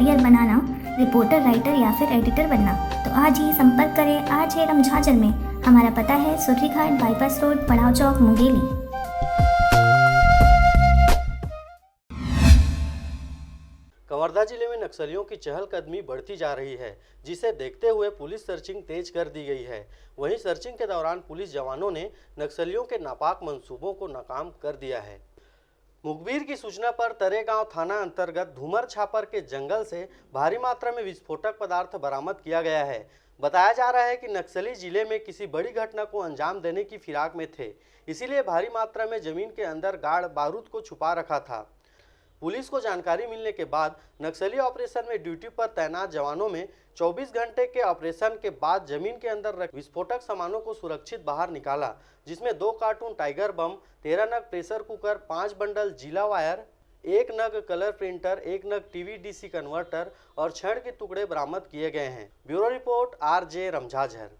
Career बनाना, reporter, writer या फिर editor बनना, तो आज ही संपर्क करें। आज है रमझाजर में। हमारा पता है सुर्री घाट, बाईपास रोड, पड़ाव चौक, मुंगेली। कवर्धा जिले में नक्सलियों की चहलकदमी बढ़ती जा रही है, जिसे देखते हुए पुलिस सर्चिंग तेज कर दी गई है। वहीं सर्चिंग के दौरान पुलिस जवानों ने नक्सलियों के नापाक मंसूबों को नाकाम कर दिया है। मुखबिर की सूचना पर तरेगांव थाना अंतर्गत धूमर छापर के जंगल से भारी मात्रा में विस्फोटक पदार्थ बरामद किया गया है। बताया जा रहा है कि नक्सली जिले में किसी बड़ी घटना को अंजाम देने की फिराक में थे, इसीलिए भारी मात्रा में जमीन के अंदर गाड़ बारूद को छुपा रखा था। पुलिस को जानकारी मिलने के बाद नक्सली ऑपरेशन में ड्यूटी पर तैनात जवानों में 24 घंटे के ऑपरेशन के बाद जमीन के अंदर रखे विस्फोटक सामानों को सुरक्षित बाहर निकाला, जिसमें 2 कार्टून टाइगर बम, 13 नग प्रेशर कुकर, 5 बंडल जीला वायर, 1 नग कलर प्रिंटर, 1 नग टीवी डीसी कन्वर्टर और छड़ के टुकड़े बरामद किए गए हैं। Bureau report RJ रमझाझर।